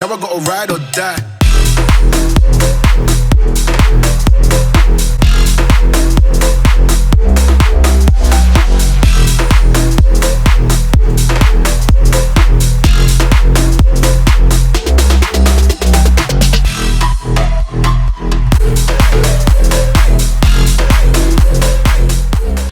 Now I gotta ride or die.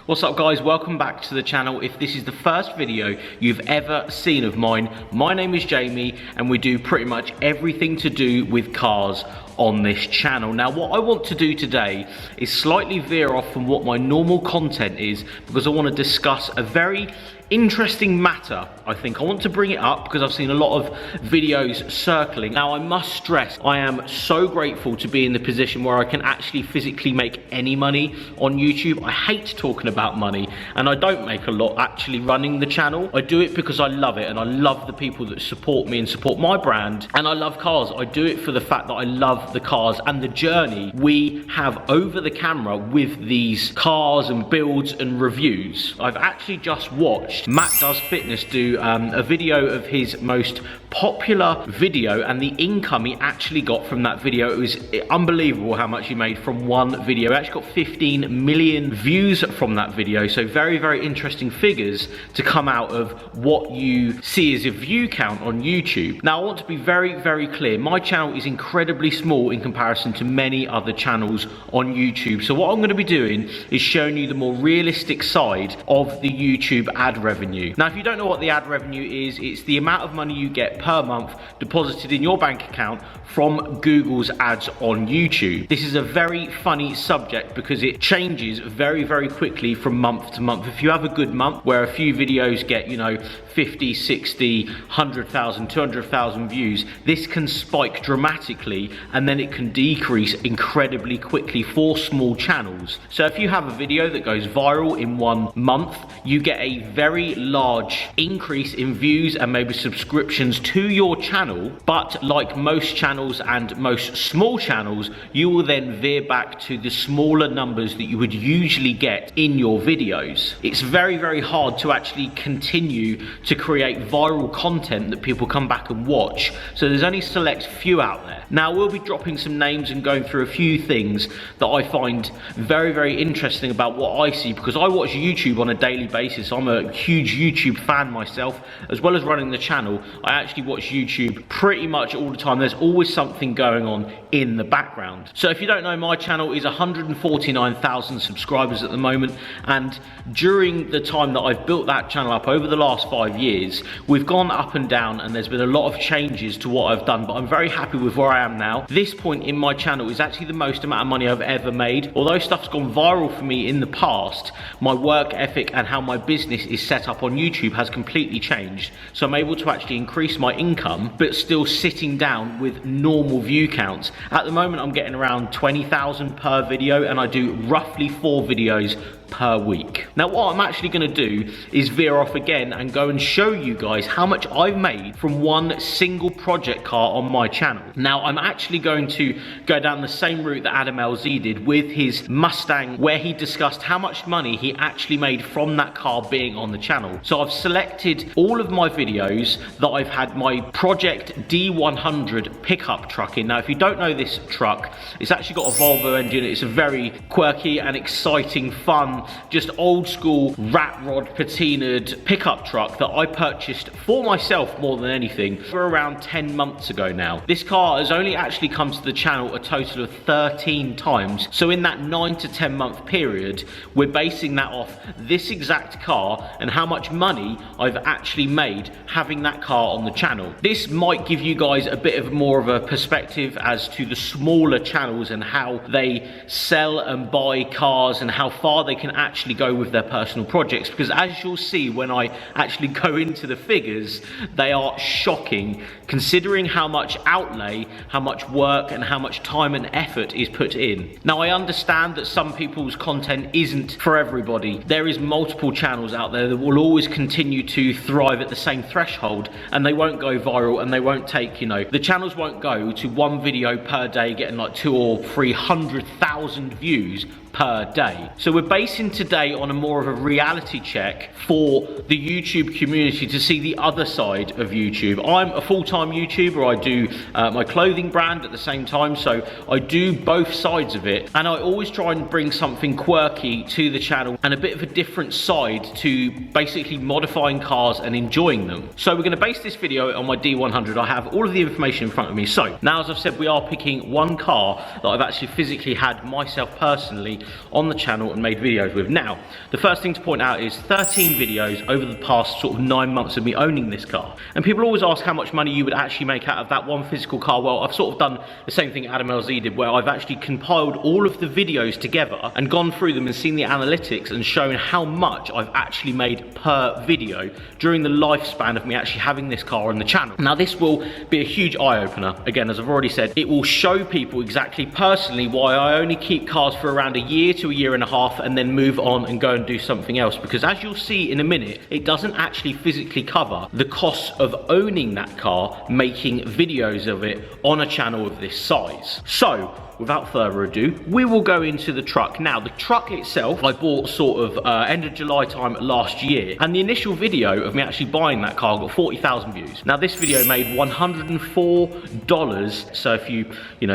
What's up guys, welcome back to the channel. If this is the first video you've ever seen of mine, my name is Jamie and we do pretty much everything to do with cars on this channel. Now what I want to do today is slightly veer off from what my normal content is because I want to discuss a very interesting matter. I want to bring it up because I've seen a lot of videos circling. Now I must stress, I am so grateful to be in the position where I can actually physically make any money on YouTube. I hate talking about money and I don't make a lot actually running the channel. I do it because I love it and I love the people that support me and support my brand, and I love cars. I do it for the fact that I love the cars and the journey we have over the camera with these cars and builds and reviews. I've actually just watched Matt Does Fitness do a video of his most popular video and the income he actually got from that video. It was unbelievable how much he made from one video. He actually got 15 million views from that video, so very, very interesting figures to come out of what you see as a view count on YouTube. Now I want to be very, very clear, my channel is incredibly small in comparison to many other channels on YouTube. So what I'm going to be doing is showing you the more realistic side of the YouTube ad revenue. Now if you don't know what the ad revenue is, it's the amount of money you get per month deposited in your bank account from Google's ads on YouTube. This is a very funny subject because it changes very, very quickly from month to month. If you have a good month where a few videos get, 50, 60, 100,000, 200,000 views, this can spike dramatically and then it can decrease incredibly quickly for small channels. So if you have a video that goes viral in 1 month, you get a very large increase in views and maybe subscriptions to your channel, but like most channels and most small channels, you will then veer back to the smaller numbers that you would usually get in your videos. It's very, very hard to actually continue to create viral content that people come back and watch, so there's only select few out there. Now we'll be dropping some names and going through a few things that I find very, very interesting about what I see, because I watch YouTube on a daily basis. I'm a huge YouTube fan myself, as well as running the channel. I actually watch YouTube pretty much all the time. There's always something going on in the background. So if you don't know, my channel is 149,000 subscribers at the moment, and during the time that I've built that channel up over the last 5 years, we've gone up and down and there's been a lot of changes to what I've done, but I'm very happy with where I am now. This point in my channel is actually the most amount of money I've ever made. Although stuff's gone viral for me in the past, my work ethic and how my business is set up on YouTube has completely changed. So I'm able to actually increase my income, but still sitting down with normal view counts. At the moment, I'm getting around 20,000 per video and I do roughly 4 videos per week. Now what I'm actually going to do is veer off again and go and show you guys how much I've made from one single project car on my channel. Now I'm actually going to go down the same route that Adam LZ did with his Mustang, where he discussed how much money he actually made from that car being on the channel. So I've selected all of my videos that I've had my Project D100 pickup truck in. Now if you don't know this truck, it's actually got a Volvo engine. It's a very quirky and exciting, fun, just old school rat rod patinaed pickup truck that I purchased for myself more than anything for around 10 months ago now. This car has only actually come to the channel a total of 13 times. So in that 9 to 10 month period, we're basing that off this exact car and how much money I've actually made having that car on the channel. This might give you guys a bit of more of a perspective as to the smaller channels and how they sell and buy cars and how far they can actually go with their personal projects, because as you'll see when I actually go into the figures, they are shocking considering how much outlay, how much work and how much time and effort is put in. Now I understand that some people's content isn't for everybody. There is multiple channels out there that will always continue to thrive at the same threshold and they won't go viral and they won't take, the channels won't go to one video per day getting like 200,000 or 300,000 views per day. So we're basing basing today on a more of a reality check for the YouTube community to see the other side of YouTube. I'm a full-time YouTuber. I do my clothing brand at the same time, so I do both sides of it, and I always try and bring something quirky to the channel and a bit of a different side to basically modifying cars and enjoying them. So we're going to base this video on my D100. I have all of the information in front of me. So now, as I've said, we are picking one car that I've actually physically had myself personally on the channel and made videos with. Now, the first thing to point out is 13 videos over the past sort of 9 months of me owning this car. And people always ask how much money you would actually make out of that one physical car. Well, I've sort of done the same thing Adam LZ did, where I've actually compiled all of the videos together and gone through them and seen the analytics and shown how much I've actually made per video during the lifespan of me actually having this car on the channel. Now, this will be a huge eye-opener. Again, as I've already said, it will show people exactly personally why I only keep cars for around a year to a year and a half and then move on and go and do something else, because as you'll see in a minute, it doesn't actually physically cover the costs of owning that car, making videos of it on a channel of this size. So without further ado, we will go into the truck. Now, the truck itself, I bought sort of end of July time last year, and the initial video of me actually buying that car got 40,000 views. Now, this video made $104, so if you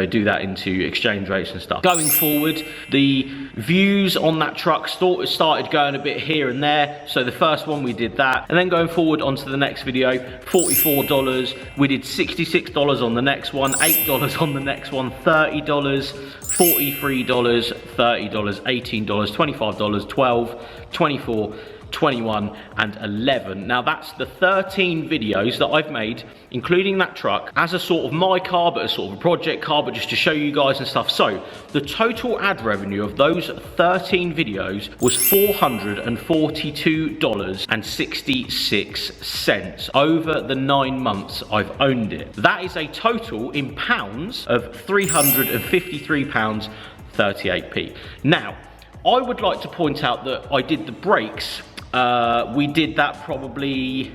do that into exchange rates and stuff. Going forward, the views on that truck started going a bit here and there, so the first one we did that, and then going forward onto the next video, $44, we did $66 on the next one, $8 on the next one, $30, $43, $30, $18, $25, $12, $24, 21 and 11. Now, that's the 13 videos that I've made, including that truck, as a sort of my car, but a sort of a project car, but just to show you guys and stuff. So the total ad revenue of those 13 videos was $442.66 over the 9 months I've owned it. That is a total in pounds of £353.38p. Now, I would like to point out that I did the brakes. We did that probably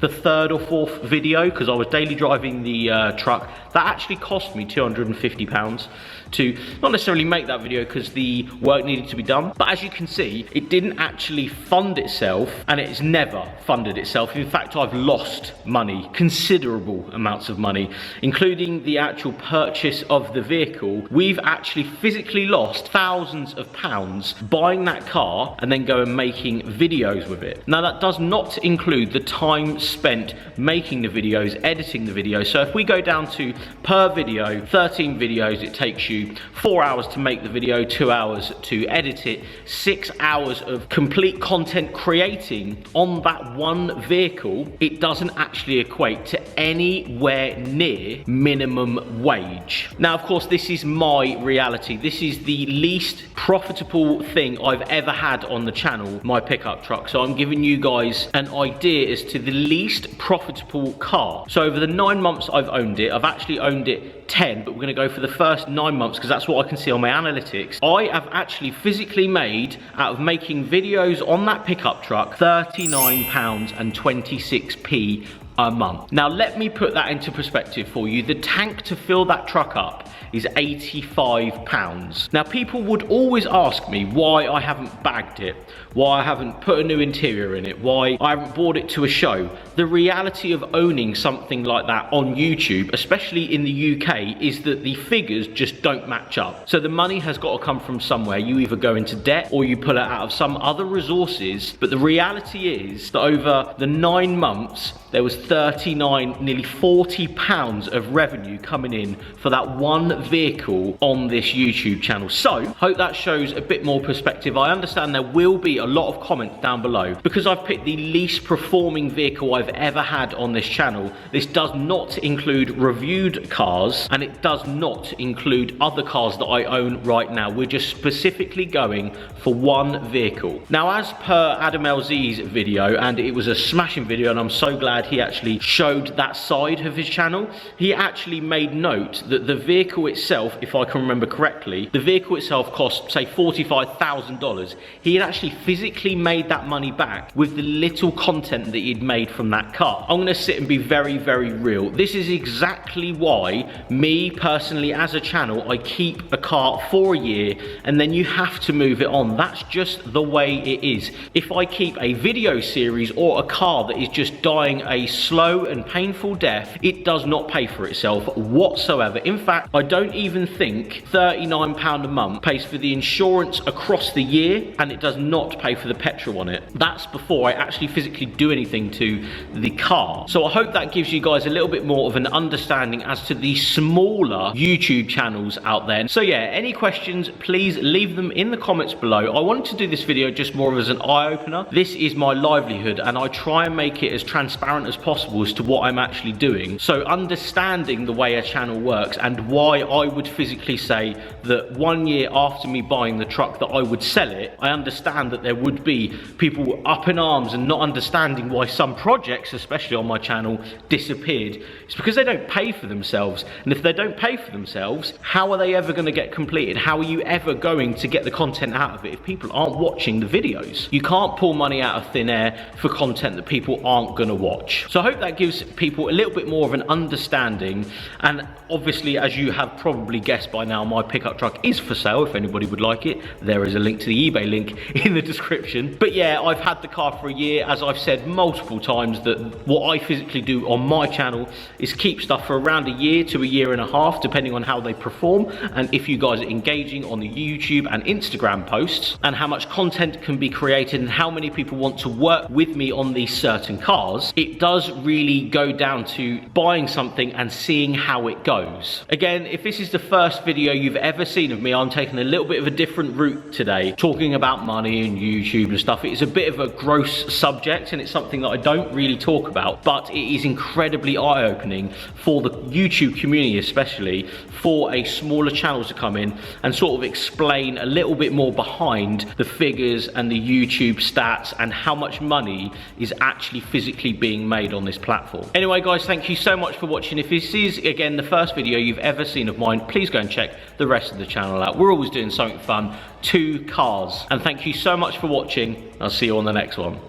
the third or fourth video, because I was daily driving the truck. That actually cost me £250 to not necessarily make that video because the work needed to be done, but as you can see, it didn't actually fund itself, and it's never funded itself. In fact, I've lost money, considerable amounts of money, including the actual purchase of the vehicle. We've actually physically lost thousands of pounds buying that car and then going making videos with it. Now, that does not include the time spent making the videos, editing the videos. So if we go down to per video, 13 videos, it takes you 4 hours to make the video, 2 hours to edit it, 6 hours of complete content creating on that one vehicle. It doesn't actually equate to anywhere near minimum wage. Now, of course, this is my reality. This is the least profitable thing I've ever had on the channel, my pickup truck. So I'm giving you guys an idea as to the least profitable car. So over the 9 months I've owned it, I've actually owned it 10, but we're going to go for the first 9 months because that's what I can see on my analytics. I have actually physically made, out of making videos on that pickup truck, £39.26p a month. Now, let me put that into perspective for you. The tank to fill that truck up is £85. Now, people would always ask me why I haven't bagged it, why I haven't put a new interior in it, why I haven't brought it to a show. The reality of owning something like that on YouTube, especially in the UK, is that the figures just don't match up. So the money has got to come from somewhere. You either go into debt or you pull it out of some other resources. But the reality is that over the 9 months, there was 39, nearly £40 of revenue coming in for that one vehicle on this YouTube channel. So, hope that shows a bit more perspective. I understand there will be a lot of comments down below. Because I've picked the least performing vehicle I've ever had on this channel, this does not include reviewed cars, and it does not include other cars that I own right now. We're just specifically going for one vehicle. Now, as per Adam LZ's video, and it was a smashing video, and I'm so glad he actually actually showed that side of his channel. He actually made note that the vehicle itself, if I can remember correctly, the vehicle itself cost, say, $45,000. He had actually physically made that money back with the little content that he'd made from that car. I'm gonna sit and be very, very real. This is exactly why me personally as a channel, I keep a car for a year and then you have to move it on. That's just the way it is. If I keep a video series or a car that is just dying a slow and painful death, it does not pay for itself whatsoever. In fact, I don't even think £39 a month pays for the insurance across the year, and it does not pay for the petrol on it. That's before I actually physically do anything to the car. So I hope that gives you guys a little bit more of an understanding as to the smaller YouTube channels out there. So yeah, any questions, please leave them in the comments below. I wanted to do this video just more as an eye-opener. This is my livelihood and I try and make it as transparent as possible as to what I'm actually doing. So understanding the way a channel works and why I would physically say that 1 year after me buying the truck that I would sell it, I understand that there would be people up in arms and not understanding why some projects, especially on my channel, disappeared. It's because they don't pay for themselves. And if they don't pay for themselves, how are they ever going to get completed? How are you ever going to get the content out of it if people aren't watching the videos? You can't pull money out of thin air for content that people aren't going to watch. So I hope that gives people a little bit more of an understanding. And obviously, as you have probably guessed by now, my pickup truck is for sale if anybody would like it. There is a link to the eBay link in the description. But yeah, I've had the car for a year. As I've said multiple times, that what I physically do on my channel is keep stuff for around a year to a year and a half, depending on how they perform and if you guys are engaging on the YouTube and Instagram posts, and how much content can be created and how many people want to work with me on these certain cars. It does really go down to buying something and seeing how it goes. Again, if this is the first video you've ever seen of me, I'm taking a little bit of a different route today, talking about money and YouTube and stuff. It is a bit of a gross subject and it's something that I don't really talk about, but it is incredibly eye-opening for the YouTube community, especially for a smaller channel to come in and sort of explain a little bit more behind the figures and the YouTube stats and how much money is actually physically being made on this platform. Anyway guys, thank you so much for watching. If this is again the first video you've ever seen of mine, please go and check the rest of the channel out. We're always doing something fun to cars. And thank you so much for watching. I'll see you on the next one.